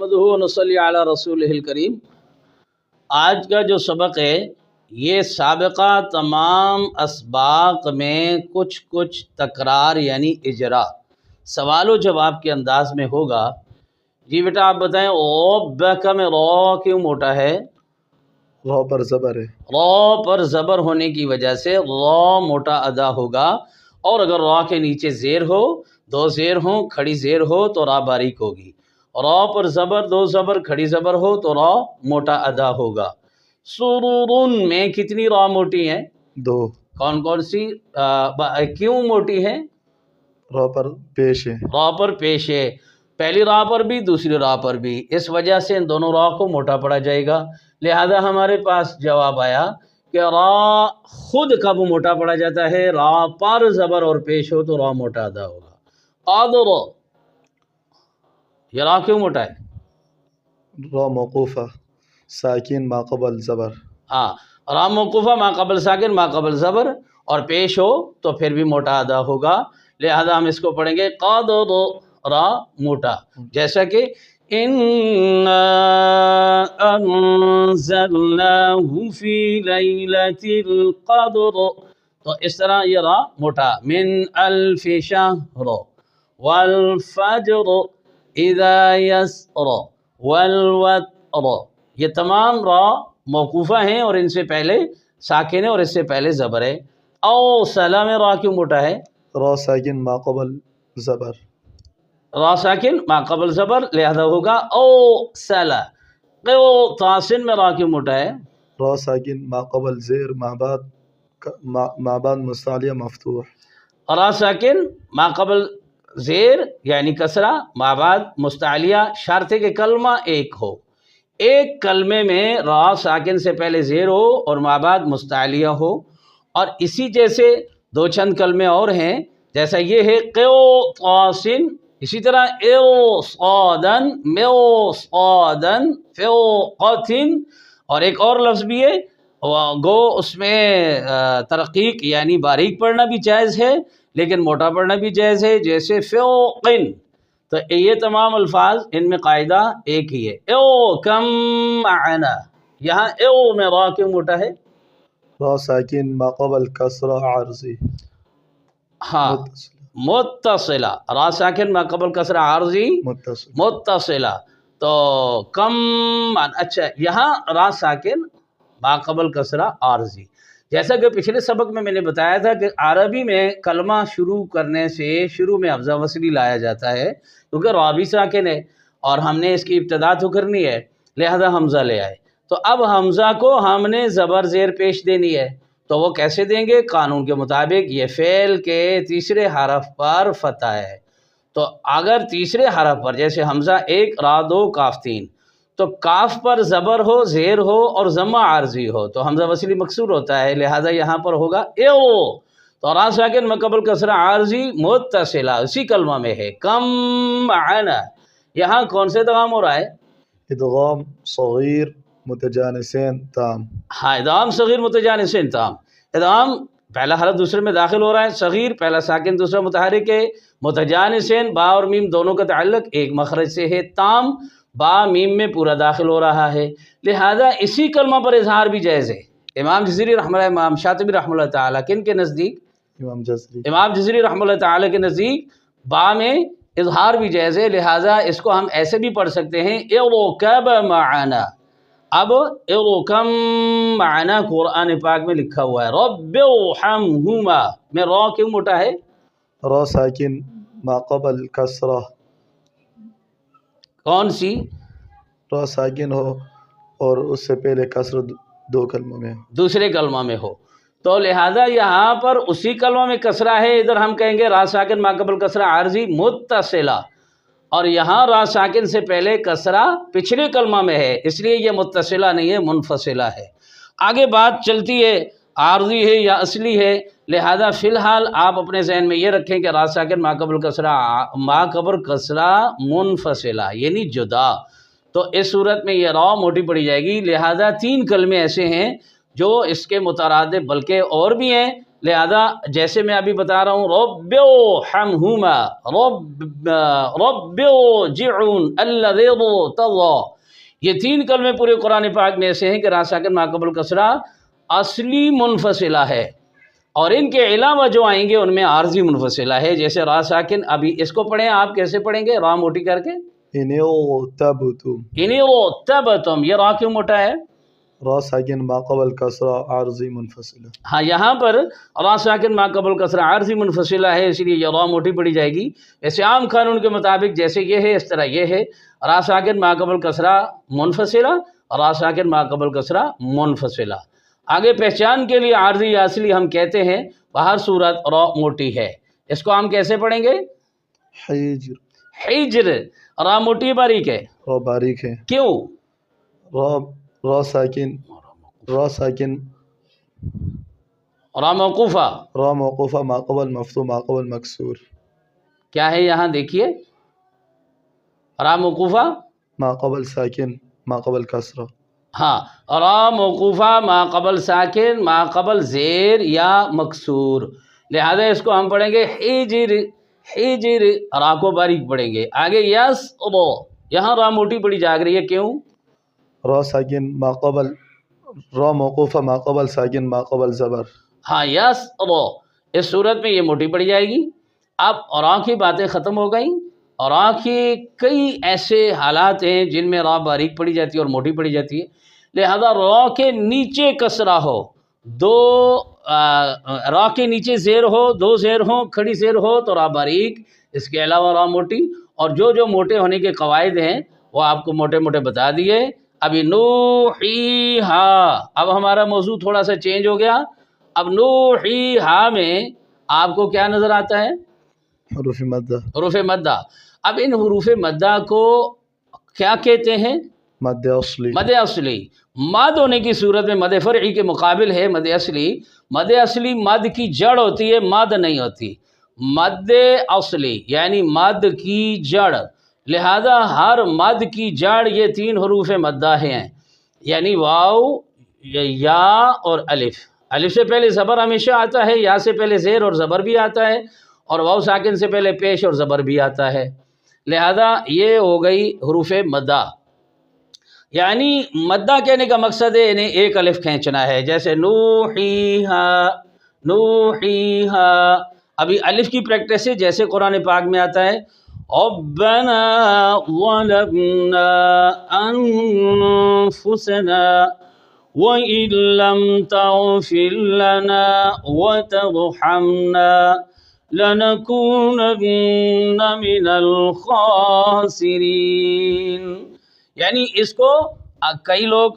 نحمدہ و نصلی علی رسولہ الکریم۔ آج کا جو سبق ہے یہ سابقہ تمام اسباق میں کچھ تکرار یعنی اجرا سوال و جواب کے انداز میں ہوگا۔ جی بیٹا آپ بتائیں ربک میں رو کیوں موٹا ہے؟ رو پر زبر ہے، رو پر زبر ہونے کی وجہ سے رو موٹا ادا ہوگا، اور اگر رو کے نیچے زیر ہو، دو زیر ہوں، کھڑی زیر ہو تو را باریک ہوگی۔ رو پر زبر، دو زبر، کھڑی زبر ہو تو را موٹا ادا ہوگا۔ سرورن میں کتنی را موٹی ہیں؟ دو۔ کون کون سی؟ کیوں موٹی ہے؟ رو پر پیش ہے، را پر پیش ہے، پہلی را پر بھی دوسری را پر بھی، اس وجہ سے ان دونوں را کو موٹا پڑا جائے گا۔ لہذا ہمارے پاس جواب آیا کہ را خود کب موٹا پڑا جاتا ہے؟ را پر زبر اور پیش ہو تو را موٹا ادا ہوگا۔ قادر، یہ را کیوں موٹا ہے؟ رو موقوفہ ساکن ما قبل زبر، ہاں، را موقوفہ ما قبل ساکن ما قبل زبر اور پیش ہو تو پھر بھی موٹا ادا ہوگا، لہذا ہم اس کو پڑھیں گے قادر، را موٹا، جیسا کہ اِنَّا أَنزَلْنَاهُ فِي لَيْلَةِ الْقَدْرِ، تو اس طرح یہ را موٹا۔ من الف شہر والفجر اذا یسر والوتر، یہ تمام را موقوفہ ہیں اور ان سے پہلے ساکن ہے اور اس سے پہلے زبر ہے۔ او سلام را کیوں موٹا ہے؟ رو ساکن ما قبل زبر، را ساکن ما قبل زبر لہذا ہوگا او سلا۔ قو تاسن میں را کیوں موٹا ہے؟ رو ساکن ما قبل زیر ما بعد مستعلیہ مفتوح، را ساکن ما قبل زیر یعنی کسرہ، ما بعد مستعلیہ، شرط ہے کہ کلمہ ایک ہو، ایک کلمے میں را ساکن سے پہلے زیر ہو اور ما بعد مستعلیہ ہو، اور اسی جیسے دو چند کلمے اور ہیں، جیسا یہ ہے قو طاسن، اسی طرح ایو صادن میو صادن فیو قتن، اور ایک اور لفظ بھی ہے گو اس میں ترقیق یعنی باریک پڑھنا بھی جائز ہے لیکن موٹا پڑھنا بھی جائز ہے، جیسے فیوقن، تو یہ تمام الفاظ ان میں قاعدہ ایک ہی ہے۔ ایو کم معنا، یہاں ایو میں را کیوں موٹا ہے؟ رو ساکن ما قبل کسرہ عارضی، ہاں متصلہ، را ساکن ما قبل کسرہ عارضی متصلہ، تو کم اچھا یہاں را ساکن ما قبل کسرہ عارضی، جیسا کہ پچھلے سبق میں نے بتایا تھا کہ عربی میں کلمہ شروع کرنے سے شروع میں حمزہ وصلی لایا جاتا ہے، کیونکہ را بھی ساکن ہے اور ہم نے اس کی ابتدا تو کرنی ہے، لہذا حمزہ لے آئے۔ تو اب حمزہ کو ہم نے زبر زیر پیش دینی ہے، تو وہ کیسے دیں گے؟ قانون کے مطابق یہ فعل کے تیسرے حرف پر فتح ہے، تو اگر تیسرے حرف پر جیسے حمزہ ایک را دو کاف تین، تو کاف پر زبر ہو، زیر ہو اور ضمہ عارضی ہو تو حمزہ وصلی مکسور ہوتا ہے، لہذا یہاں پر ہوگا ایو، تو را ساکن ما قبل کسرہ عارضی متصلہ اسی کلمہ میں ہے۔ کم معنا، یہاں کون سے ادغام ہو رہا ہے؟ ادغام صغیر متجانسین تام، ہاں ادغام صغیر متجانسین تام، ادغام پہلا حرف دوسرے میں داخل ہو رہا ہے، صغیر پہلا ساکن دوسرا متحرک ہے، متجانسین با اور میم دونوں کا تعلق ایک مخرج سے ہے، تام با میم میں پورا داخل ہو رہا ہے، لہذا اسی کلمہ پر اظہار بھی جائز ہے۔ امام جزری رحمہ اللہ، امام شاطبی رحمہ اللہ تعالیٰ کن کے نزدیک؟ امام جزری رحمہ اللہ تعالیٰ کے نزدیک با میں اظہار بھی جائز ہے، لہذا اس کو ہم ایسے بھی پڑھ سکتے ہیں ارکب معنا۔ اب ارکم معنا قرآن پاک میں لکھا ہوا ہے، رب ارحمہما میں را کیوں موٹا ہے؟ رو ساکن ما قبل کسرہ، کون سی؟ رو ساکن ہو اور اس سے پہلے کسر دو کلموں میں، دوسرے کلمہ میں ہو، تو لہذا یہاں پر اسی کلمہ میں کسرہ ہے، ادھر ہم کہیں گے را ساکن ما قبل کسرہ عارضی متصلہ، اور یہاں را ساکن سے پہلے کسرہ پچھلے کلمہ میں ہے، اس لیے یہ متصلہ نہیں ہے منفصلہ ہے۔ آگے بات چلتی ہے عارضی ہے یا اصلی ہے، لہذا فی الحال آپ اپنے ذہن میں یہ رکھیں کہ را ساکن ما قبل کسرہ منفصلہ یعنی جدا، تو اس صورت میں یہ را موٹی پڑی جائے گی، لہذا تین کلمے ایسے ہیں جو اس کے مترادف بلکہ اور بھی ہیں لہذا جیسے میں ابھی بتا رہا ہوں ربّرحمہما ربّرجعون الذی طغى، یہ تین کلمے پورے قرآن پاک میں ایسے ہیں کہ را ساکن ما قبل کسرہ اصلی منفصلہ ہے، اور ان کے علاوہ جو آئیں گے ان میں عارضی منفصلہ ہے. جیسے را ساکن، ابھی اس کو پڑھیں آپ، کیسے پڑھیں گے؟ را موٹی کر کے، ان ارتبتم، ان ارتبتم، یہ را کیوں موٹا ہے؟ را ساکن ما قبل کسرہ عارضی منفصلہ. ہاں یہاں پر را ساکن ما قبل کسرہ عارضی منفصلہ ہے، اس لیے یہ را موٹی پڑی جائے گی. ایسے عام قانون کے مطابق جیسے یہ ہے اس طرح یہ ہے، را ساکن ما قبل کسرہ منفصلہ، را ساکن ما قبل کسرہ منفصلہ. آگے پہچان کے لیے عارضی یا اصلی ہم کہتے ہیں، بہر صورت را موٹی ہے. اس کو ہم کیسے پڑھیں گے؟ حجر، حجر. را موٹی باریک ہے؟ را باریک ہے. کیوں؟ را ساکن، را ساکن، را موقوفہ، را موقوفہ ما قبل مفتوح ما قبل مکسور. کیا ہے یہاں دیکھیے، را موقوفہ ما قبل ساکن ما قبل کسرہ. ہاں، را موقوفہ ما قبل ساکن ما قبل زیر یا مکسور، لہذا اس کو ہم پڑھیں گے حجر. حجر، را کو باریک پڑھیں گے. آگے یسر، یہاں را موٹی پڑی جا رہی ہے، کیوں؟ را ساکن ما قبل، را موقوفہ ما قبل ساکن ما قبل زبر. ہاں یسر، اس صورت میں یہ موٹی پڑ جائے گی. اب را کی باتیں ختم ہو گئیں. را کے کئی ایسے حالات ہیں جن میں را باریک پڑی جاتی ہے اور موٹی پڑی جاتی ہے، لہذا را کے نیچے کسرہ ہو، دو را کے نیچے زیر ہو، دو زیر ہوں، کھڑی زیر ہو تو را باریک، اس کے علاوہ را موٹی. اور جو موٹے ہونے کے قواعد ہیں وہ آپ کو موٹے موٹے بتا دیے. ابھی نوحیہا، اب ہمارا موضوع تھوڑا سا چینج ہو گیا. اب نوحیہا میں آپ کو کیا نظر آتا ہے؟ حروف مدہ، حروف مدہ. اب ان حروف مدہ کو کیا کہتے ہیں؟ مد اصلی. مد اصلی. مد ہونے کی صورت میں مد فرعی کے مقابل ہے مد اصلی. مد اصلی مد کی جڑ ہوتی ہے، مد نہیں ہوتی. مد اصلی یعنی مد کی جڑ، لہذا ہر مد کی جڑ یہ تین حروف مدہ ہیں، یعنی واو، یا اور الف. الف سے پہلے زبر ہمیشہ آتا ہے، یا سے پہلے زیر اور زبر بھی آتا ہے، اور واو ساکن سے پہلے پیش اور زبر بھی آتا ہے. لہذا یہ ہو گئی حروف مدہ. یعنی مدہ کہنے کا مقصد ہے انہیں ایک الف کھینچنا ہے، جیسے نوحیہا، نوحیہا. ابھی الف کی پریکٹس ہے، جیسے قرآن پاک میں آتا ہے ربنا ظلمنا انفسنا وَإِن لَّمْ تَغْفِرْ لَنَا وَتَرْحَمْنَا لَنَكُونَنَّ مِنَ الْخَاسِرِينَ. یعنی اس کو کئی لوگ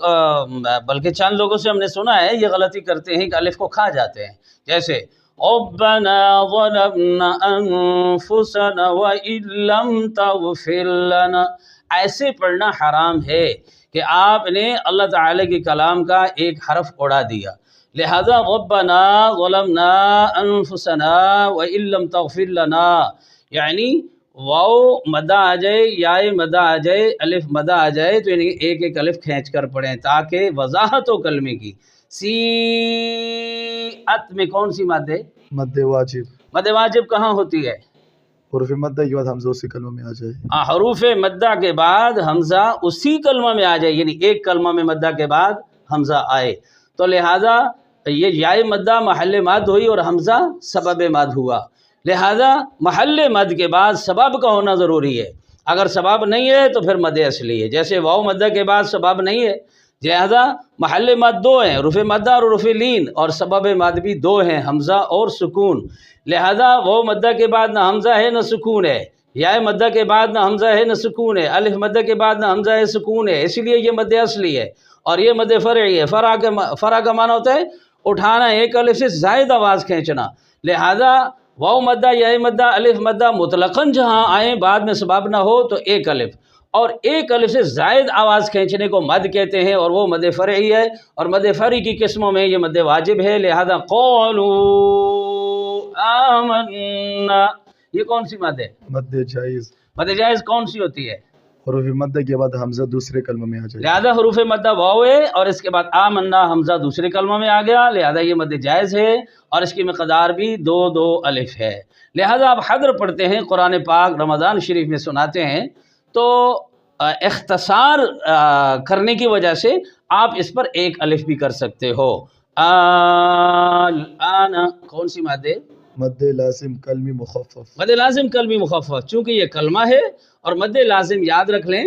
بلکہ چند لوگوں سے ہم نے سنا ہے یہ غلطی کرتے ہیں کہ الف کو کھا جاتے ہیں، جیسے ربنا ظلمنا انفسنا وَإِن لَّمْ تَغْفِرْ لَنَا. ایسے پڑھنا حرام ہے کہ آپ نے اللہ تعالی کے کلام کا ایک حرف اڑا دیا. لہذا ربنا ظلمنا انفسنا وَإِن لَّمْ تَغْفِرْ لَنَا، یعنی واو مدہ آ جائے، یا مدہ آ جائے، الف مدہ آ جائے تو یعنی ایک ایک الف کھینچ کر پڑھیں تاکہ وضاحت ہو کلمے کی. سیئت میں کون سی مد ہے؟ مد واجب. مد واجب کہاں ہوتی ہے؟ حروف مدہ کے بعد حمزہ اسی کلمہ میں آ جائے. حروف مدہ کے بعد حمزہ اسی کلمہ میں آ جائے، یعنی ایک کلمہ میں مدہ کے بعد حمزہ آئے. تو لہذا یہ یائے مدہ محل مد ہوئی اور حمزہ سبب مد ہوا. لہذا محل مد کے بعد سبب کا ہونا ضروری ہے. اگر سبب نہیں ہے تو پھر مد اصلی ہے. جیسے واو مدہ کے بعد سبب نہیں ہے، لہذا محل مد دو ہیں، حروف مدہ اور حروف لین، اور سبب مد بھی دو ہیں، حمزہ اور سکون. لہذا واو مدہ کے بعد نہ حمزہ ہے نہ سکون ہے، یا مدہ کے بعد نہ حمزہ ہے نہ سکون ہے، الف مدہ کے بعد نہ حمزہ ہے سکون ہے، اسی لیے یہ مد اصلی ہے. اور یہ مد فرعی ہے. فرع کا معنی ہوتا ہے اٹھانا، ایک الف سے زائد آواز کھینچنا. لہذا واو مدہ، یا مدہ، الف مدہ مطلقاً جہاں آئیں بعد میں سبب نہ ہو تو ایک الف، اور ایک الف سے زائد آواز کھینچنے کو مد کہتے ہیں، اور وہ مد فرعی ہے. اور مد فرعی کی قسموں میں یہ مد واجب ہے. لہذا قولوا آمنا، یہ کون سی مد ہے؟ مد جائز. مد جائز کون سی ہوتی ہے؟ حروف مدہ کے بعد حمزہ دوسرے کلمہ میں آ جائے. لہذا حروف مدہ واو ہے اور اس کے بعد آمنا حمزہ دوسرے کلمہ میں آ گیا، لہذا یہ مد جائز ہے اور اس کی مقدار بھی 2 الف ہے. لہذا آپ حدر پڑھتے ہیں، قرآن پاک رمضان شریف میں سناتے ہیں، تو اختصار کرنے کی وجہ سے آپ اس پر 1 الف بھی کر سکتے ہو. الآن کون سی مادے؟ مد لازم کلمی مخفف. مد لازم کلمی مخفف، چونکہ یہ کلمہ ہے اور مد لازم یاد رکھ لیں،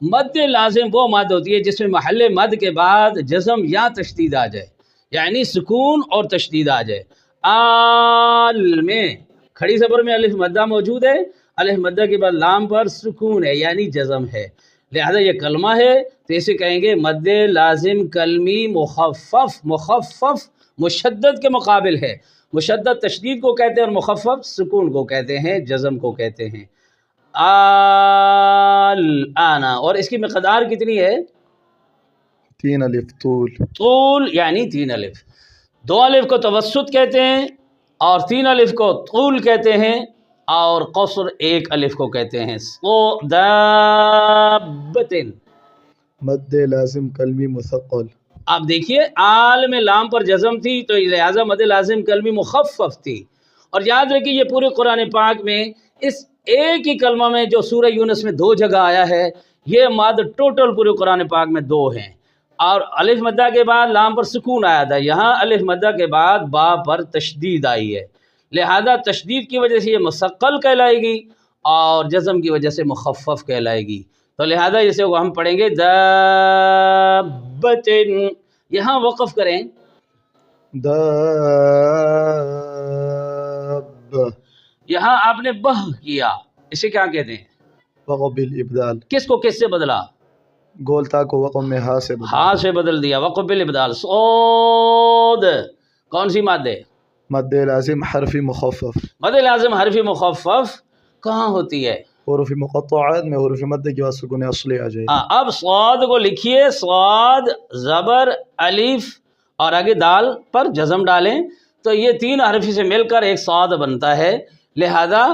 مد لازم وہ مد ہوتی ہے جس میں محل مد کے بعد جزم یا تشدید آ جائے، یعنی سکون اور تشدید آ جائے. آل میں کھڑی زبر میں الف مدہ موجود ہے، الف مدہ کے بعد لام پر سکون ہے یعنی جزم ہے، لہذا یہ کلمہ ہے تو اسے کہیں گے مد لازم کلمی مخفف. مخفف مشدد کے مقابل ہے، مشدد تشدید کو کہتے ہیں اور مخفف سکون کو کہتے ہیں، جزم کو کہتے ہیں. الآن، اور اس کی مقدار کتنی ہے؟ 3 الف طول. طول یعنی 3 الف. 2 الف کو توسط کہتے ہیں اور 3 الف کو طول کہتے ہیں اور قصر 1 الف کو کہتے ہیں. دابۃ مد لازم کلمی مثقل. آپ دیکھیے آل میں لام پر جزم تھی تو لہذا مد لازم کلمی مخفف تھی. اور یاد رکھیے یہ پورے قرآن پاک میں اس ایک ہی کلمہ میں جو سورہ یونس میں 2 جگہ آیا ہے، یہ مد ٹوٹل پورے قرآن پاک میں 2 ہیں. اور الف مدہ کے بعد لام پر سکون آیا تھا، یہاں الف مدہ کے بعد با پر تشدید آئی ہے، لہذا تشدید کی وجہ سے یہ مثقل کہلائے گی اور جزم کی وجہ سے مخفف کہلائے گی. تو لہذا اسے ہم پڑھیں گے دابۃ. یہاں وقف کریں، داب. یہاں آپ نے بہ کیا، اسے کیا کہتے ہیں؟ وقف بالابدال. کس کو کس سے بدلا؟ گولتا کو وقف میں ہا سے بدلا. ہاں سے بدل دیا. وقف بالابدال. صاد کون سی مادے؟ مد لازم حرفی مخفف. مد لازم حرفی مخفف کہاں ہوتی ہے؟ حروف مقطعات میں حروف مد کے بعد سکون اصلی آ جائے. اب صاد کو لکھیے، صاد زبر الف اور آگے دال پر جزم ڈالیں تو یہ 3 حرفی سے مل کر ایک صاد بنتا ہے. لہذا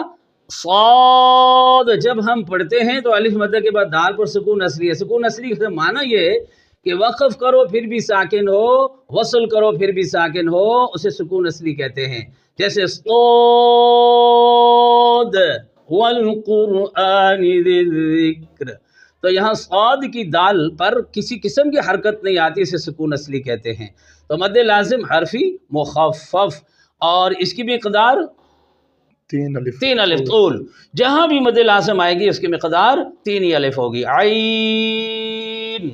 صاد جب ہم پڑھتے ہیں تو الف مدہ کے بعد دال پر سکون اصلی ہے. سکون اصلی کا معنی یہ ہے کہ وقف کرو پھر بھی ساکن ہو، وصل کرو پھر بھی ساکن ہو، اسے سکون اصلی کہتے ہیں. جیسے صاد والقرآن ذی الذکر، تو یہاں صاد کی دال پر کسی قسم کی حرکت نہیں آتی، اسے سکون اصلی کہتے ہیں. تو مد لازم حرفی مخفف اور اس کی مقدار 3 الف طول. جہاں بھی مد لازم آئے گی اس کی مقدار 3 ہی الف ہوگی. عین.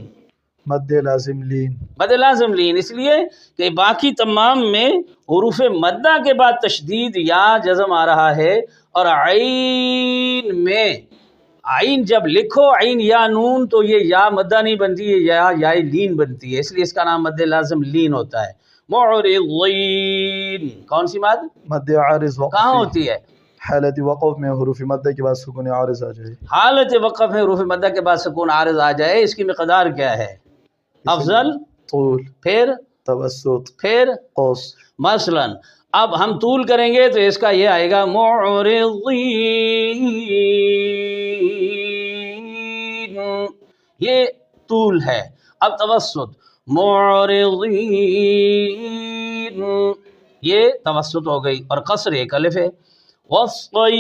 مد لازم لین. مد لازم لین اس لیے کہ باقی تمام میں حروف مدہ کے بعد تشدید یا جزم آ رہا ہے اور عین میں عین جب لکھو عین یا نون تو یہ یا مدہ نہیں بنتی ہے، یا لین بنتی ہے، اس لیے اس کا نام مد لازم لین ہوتا ہے. معرضین کون سی مد؟ مد عارض وقف. کہاں ہوتی ہے؟ حالت وقف میں حروف مدہ کے بعد سکون عارض آ جائے. حالت وقف میں حروف مدہ کے بعد سکون عارض آ جائے، اس کی مقدار کیا ہے؟ افضل، طول، پھر توسط، پھر قصر. مثلا اب ہم طول کریں گے تو اس کا یہ آئے گا معرضین، یہ طول ہے. اب توسط معرضین، یہ توسط ہو گئی اور قصر 1 الف ہے. والصیف.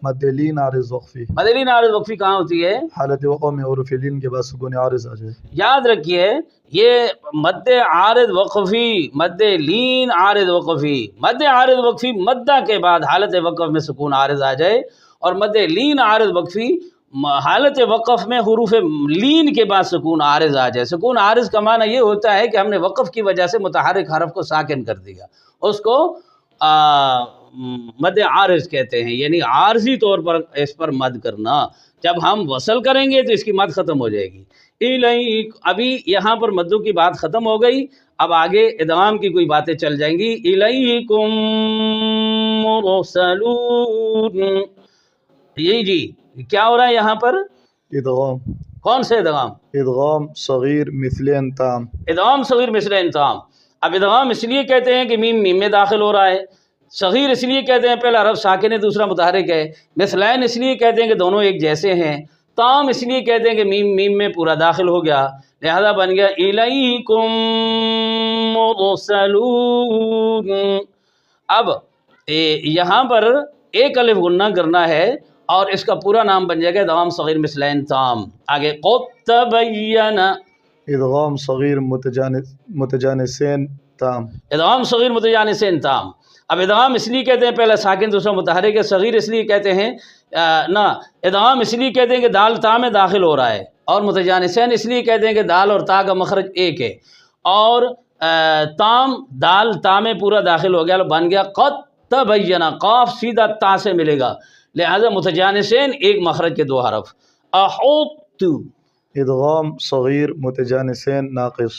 مد لین عارض وقفی. مد لین عارض وقفی کہاں ہوتی ہے؟ حالت وقف میں حروف لین کے بعد سکون عارض آ جائے. یاد رکھیے یہ مد عارض وقفی، مد لین عارض وقفی. مد عارض وقفی مدہ کے بعد حالت وقف میں سکون عارض آ جائے اور مد لین عارض وقفی حالت وقف میں حروف لین کے بعد سکون عارض آ جائے. سکون عارض کا معنی یہ ہوتا ہے کہ ہم نے وقف کی وجہ سے متحرک حرف کو ساکن کر دیا، اس کو مد عارض کہتے ہیں، یعنی عارضی طور پر اس پر مد کرنا. جب ہم وصل کریں گے تو اس کی مد ختم ہو جائے گی. ابھی یہاں پر مدوں کی بات ختم ہو گئی، اب آگے ادغام کی کوئی باتیں چل جائیں گی. الیکم مرسلون، یہی جی کیا ہو رہا ہے یہاں پر؟ ادغام. کون سے ادغام؟ ادغام صغیر مثل انتام. ادغام صغیر مثل انتام. اب ادغام اس لیے کہتے ہیں کہ میم میں داخل ہو رہا ہے، صغیر اس لیے کہتے ہیں پہلا حرف ساکن ہے دوسرا متحرک ہے، مثلین اس لیے کہتے ہیں کہ دونوں ایک جیسے ہیں، تام اس لیے کہتے ہیں کہ میم میں پورا داخل ہو گیا، لہذا بن گیا الیکم مرسلون۔ اب یہاں پر ایک الف غنہ کرنا ہے اور اس کا پورا نام بن جائے گا ادغام صغیر مثلین تام۔ آگے قد تبین، ادغام صغیر متجانسین تام، ادغام صغیر متجانسین تام۔ اب ادغام اس لیے کہتے ہیں پہلا ساکن دوسرا متحرک ہے، صغیر اس لیے کہتے ہیں ادغام اس لیے کہتے ہیں کہ دال تا میں داخل ہو رہا ہے، اور متجانسین اس لیے کہتے ہیں کہ دال اور تا کا مخرج ایک ہے، اور تام دال تا میں پورا داخل ہو گیا، بن گیا قد تبین، قاف سیدھا تا سے ملے گا، لہذا متجانسین ایک مخرج کے دو حرف۔ احط، ادغام صغیر متجانسین ناقص،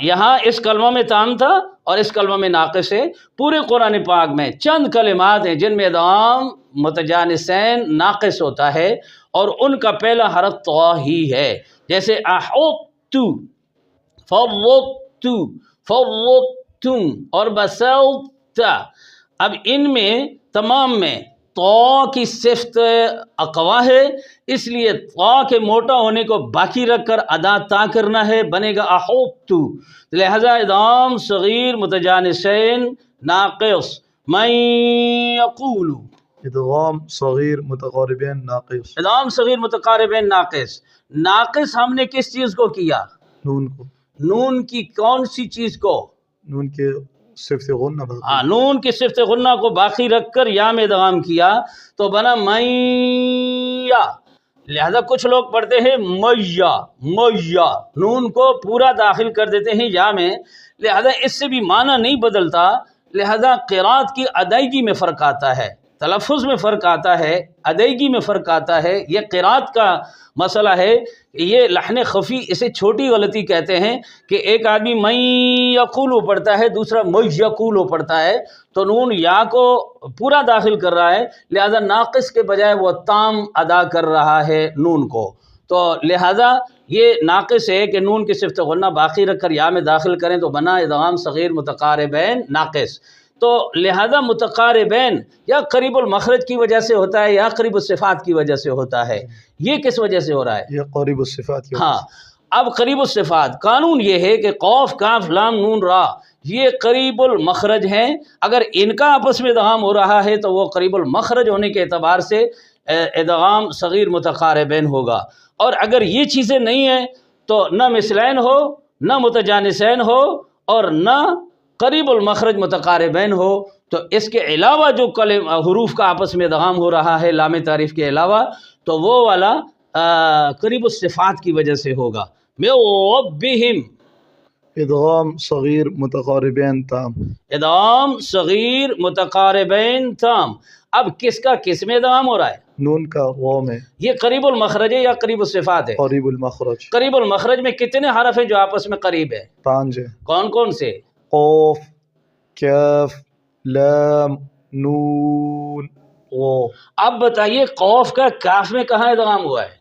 یہاں اس کلمہ میں تام تھا اور اس کلمہ میں ناقص ہے۔ پورے قرآن پاک میں چند کلمات ہیں جن میں ادغام متجانسین ناقص ہوتا ہے اور ان کا پہلا حرف طا ہی ہے، جیسے احط، فرطت، فرطتم اور بسطت۔ اب ان میں تمام میں طا کی صفت اقوا ہے، اس لیے طا کے موٹا ہونے کو باقی رکھ کر ادا تا کرنا ہے، بنے گا احط، لہذا ادغام صغیر متجانسین ناقص۔ من یقول، ادغام صغیر متقاربین ناقص، ادغام صغیر متقاربین ناقص۔ ناقص ہم نے کس چیز کو کیا؟ نون کو، نون کی کون سی چیز کو؟ نون کے صفت غنہ باقی، نون کی صفت غنہ کو باقی رکھ کر یا میں ادغام کیا تو بنا میا، لہذا کچھ لوگ پڑھتے ہیں میا، میا، نون کو پورا داخل کر دیتے ہیں یا میں، لہذا اس سے بھی معنی نہیں بدلتا، لہذا قرات کی ادائیگی میں فرق آتا ہے، تلفظ میں فرق آتا ہے، ادائیگی میں فرق آتا ہے، یہ قرات کا مسئلہ ہے۔ یہ لحن خفی، اسے چھوٹی غلطی کہتے ہیں کہ ایک آدمی من یقولو پڑھتا ہے، دوسرا من یقولو پڑھتا ہے، تو نون یا کو پورا داخل کر رہا ہے، لہذا ناقص کے بجائے وہ تام ادا کر رہا ہے نون کو، تو لہذا یہ ناقص ہے کہ نون کی صفت غنہ باقی رکھ کر یا میں داخل کریں تو بنا ادغام صغیر متقاربین ناقص۔ تو لہذا متقاربین یا قریب المخرج کی وجہ سے ہوتا ہے یا قریب الصفات کی وجہ سے ہوتا ہے، یہ کس وجہ سے ہو رہا ہے؟ یہ قریب الصفات کی وجہ ہاں، اب قریب الصفات قانون یہ ہے کہ قوف کاف لام نون را یہ قریب المخرج ہیں، اگر ان کا آپس میں ادغام ہو رہا ہے تو وہ قریب المخرج ہونے کے اعتبار سے ادغام صغیر متقاربین ہوگا، اور اگر یہ چیزیں نہیں ہیں تو نہ مثلین ہو، نہ متجانسین ہو، اور نہ قریب المخرج متقاربین ہو، تو اس کے علاوہ جو حروف کا آپس میں ادغام ہو رہا ہے لام تعریف کے علاوہ، تو وہ والا قریب الصفات کی وجہ سے ہوگا۔ من ربہم، ادغام صغیر متقاربین تام، ادغام صغیر متقاربین تام۔ اب کس کا کس میں ادغام ہو رہا ہے؟ نون کا واو میں، یہ قریب المخرج ہے یا قریب الصفات ہے؟ قریب المخرج، قریب المخرج میں کتنے حرف ہیں جو آپس میں قریب ہے؟ 5 ہے، کون کون سے؟ قوف، کاف، لام، نون، واو۔ اب بتائیے قوف کا کاف میں کہاں ادغام ہوا ہے؟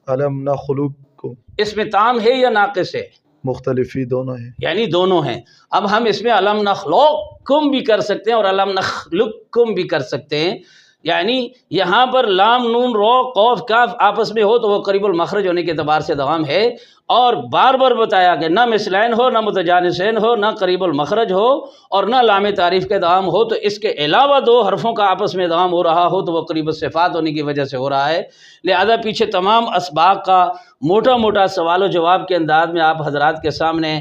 علم نخلقکم، اس میں تام ہے یا ناقص ہے؟ مختلفی دونوں ہیں، یعنی دونوں ہیں۔ اب ہم اس میں علم نخلقکم بھی کر سکتے ہیں اور علم نخلقکم بھی کر سکتے ہیں، یعنی یہاں پر لام نون رو قوف کاف آپس میں ہو تو وہ قریب المخرج ہونے کے اعتبار سے ادغام ہے، اور بار بار بتایا کہ نہ مثلین ہو، نہ متجانسین ہو، نہ قریب المخرج ہو، اور نہ لام تعریف کا ادغام ہو، تو اس کے علاوہ 2 حرفوں کا آپس میں ادغام ہو رہا ہو تو وہ قریب الصفات ہونے کی وجہ سے ہو رہا ہے۔ لہذا پیچھے تمام اسباق کا موٹا موٹا سوال و جواب کے انداز میں آپ حضرات کے سامنے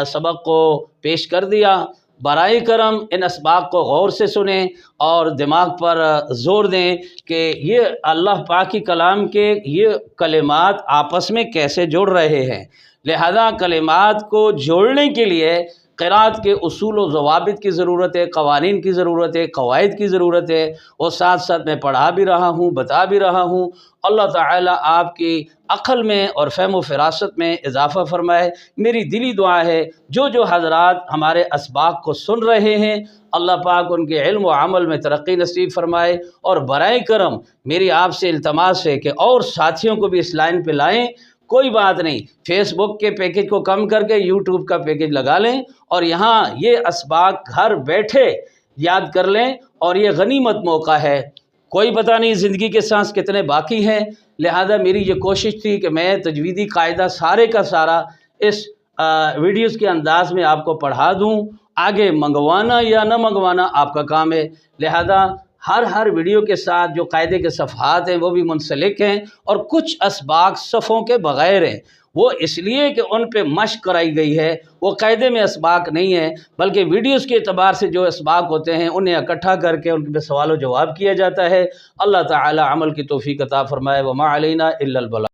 سبق کو پیش کر دیا۔ برائے کرم ان اسباق کو غور سے سنیں اور دماغ پر زور دیں کہ یہ اللہ پاک کی کلام کے یہ کلمات آپس میں کیسے جڑ رہے ہیں، لہذا کلمات کو جوڑنے کے لیے قرات کے اصول و ضوابط کی ضرورت ہے، قوانین کی ضرورت ہے، قواعد کی ضرورت ہے، وہ ساتھ ساتھ میں پڑھا بھی رہا ہوں، بتا بھی رہا ہوں۔ اللہ تعالیٰ آپ کی عقل میں اور فہم و فراست میں اضافہ فرمائے۔ میری دلی دعا ہے جو حضرات ہمارے اسباق کو سن رہے ہیں، اللہ پاک ان کے علم و عمل میں ترقی نصیب فرمائے، اور برائے کرم میری آپ سے التماس ہے کہ اور ساتھیوں کو بھی اس لائن پہ لائیں۔ کوئی بات نہیں، فیس بک کے پیکج کو کم کر کے یوٹیوب کا پیکج لگا لیں، اور یہاں یہ اسباق گھر بیٹھے یاد کر لیں، اور یہ غنیمت موقع ہے، کوئی پتہ نہیں زندگی کے سانس کتنے باقی ہیں، لہذا میری یہ کوشش تھی کہ میں تجویدی قاعدہ سارے کا سارا اس ویڈیوز کے انداز میں آپ کو پڑھا دوں، آگے منگوانا یا نہ منگوانا آپ کا کام ہے، لہذا ہر ویڈیو کے ساتھ جو قاعدے کے صفحات ہیں وہ بھی منسلک ہیں، اور کچھ اسباق صفوں کے بغیر ہیں، وہ اس لیے کہ ان پہ مشق کرائی گئی ہے، وہ قاعدے میں اسباق نہیں ہیں، بلکہ ویڈیوز کے اعتبار سے جو اسباق ہوتے ہیں انہیں اکٹھا کر کے ان پہ سوال و جواب کیا جاتا ہے۔ اللہ تعالی عمل کی توفیق عطا فرمائے، وما علینا الا البلاغ۔